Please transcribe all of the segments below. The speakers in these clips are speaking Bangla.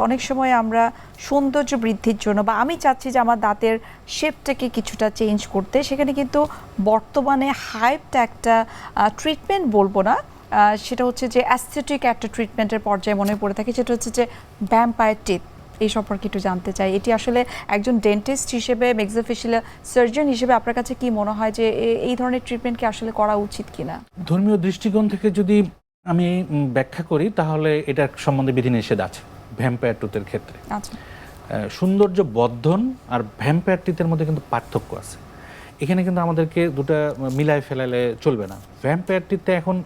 অনেক সময় আমরা সৌন্দর্য বৃদ্ধির জন্য বা আমি চাচ্ছি যে আমার দাঁতের শেপটাকে কিছুটা চেঞ্জ করতে, সেখানে কিন্তু বর্তমানে হাইপটা একটা ট্রিটমেন্ট বলবো না, সেটা হচ্ছে যে অ্যাস্থেটিক একটা ট্রিটমেন্টের পর্যায়ে মনে পড়ে থাকে, সেটা হচ্ছে যে ভ্যাম্পায়ার টিথ। এই সম্পর্কে একটু জানতে চাই, এটি আসলে একজন ডেন্টিস্ট হিসেবে, ম্যাক্সিলোফেশিয়াল সার্জন হিসেবে আপনার কাছে কি মনে হয় যে এই ধরনের ট্রিটমেন্ট কি আসলে করা উচিত কিনা? ধর্মীয় দৃষ্টিকোণ থেকে যদি আমি ব্যাখ্যা করি তাহলে এটার সম্বন্ধে বিধিনিষেধ আছে ভ্যাম্পায়ার টুথের ক্ষেত্রে। আচ্ছা, সৌন্দর্য বর্ধন আর ভ্যাম্পায়ার টিথের মধ্যে কিন্তু পার্থক্য আছে। এখানে কিন্তু আমাদেরকে দুটো মিলায় ফেলালে চলবে না। ভ্যাম্পায়ার টিথে এখন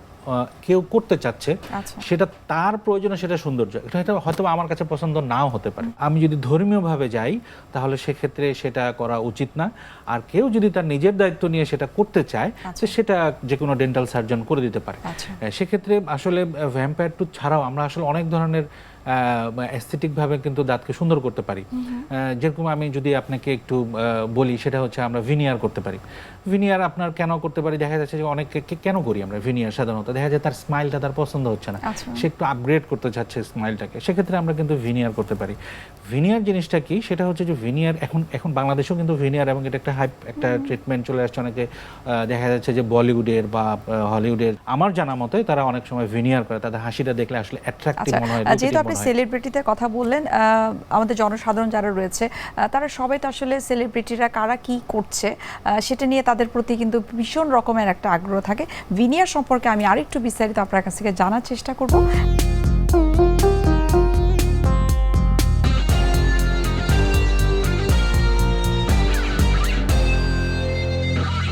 কেউ করতে চাচ্ছে, আচ্ছা, সেটা তার প্রয়োজনে, সেটা সৌন্দর্য, এটা হয়তো আমার কাছে পছন্দ নাও হতে পারে। আমি যদি ধর্মীয়ভাবে যাই তাহলে সেক্ষেত্রে সেটা করা উচিত না। আর কেউ যদি তার নিজের দায়িত্ব নিয়ে সেটা করতে চায়, সেটা যে কোনো ডেন্টাল সার্জন করে দিতে পারে। সেক্ষেত্রে আসলে ভ্যাম্পায়ার টুথ ছাড়াও আমরা আসলে অনেক ধরনের অ্যাস্থেটিকভাবে কিন্তু দাঁতকে সুন্দর করতে পারি। যেরকম আমি যদি আপনাকে একটু বলি, সেটা হচ্ছে আমরা ভিনিয়ার করতে পারি। ভিনিয়ার আপনার কেন করতে পারি, দেখা যাচ্ছে যে অনেকে কেন করি আমরা ভিনিয়ার, সাধারণত দেখা যায় তার স্মাইলটা তার পছন্দ হচ্ছে না, সে একটু আপগ্রেড করতে চাচ্ছে স্মাইলটাকে, সেক্ষেত্রে আমরা কিন্তু ভিনিয়ার করতে পারি। ভিনিয়ার জিনিসটা কি, সেটা হচ্ছে যে ভিনিয়ার এখন বাংলাদেশেও কিন্তু ভিনিয়ার, এবং এটা একটা হাইপ একটা ট্রিটমেন্ট চলে আসছে। অনেকে দেখা যাচ্ছে যে বলিউডের বা হলিউডের, আমার জানা মতে তারা অনেক সময় ভিনিয়ার করে, তাদের হাসিটা দেখলে আসলে অ্যাট্রাক্টিভ মনে হয়। যেহেতু আপনি সেলিব্রিটিদের কথা বললেন, আমাদের জনসাধারণ যারা রয়েছে তারা সবাই তো আসলে সেলিব্রিটিরা কারা কি করছে সেটা নিয়ে তাদের প্রতি কিন্তু ভীষণ রকমের একটা আগ্রহ থাকে। ভিনিয়ার সম্পর্কে আমি আরেকটু বিস্তারিত আপনার কাছ থেকে জানার চেষ্টা করব।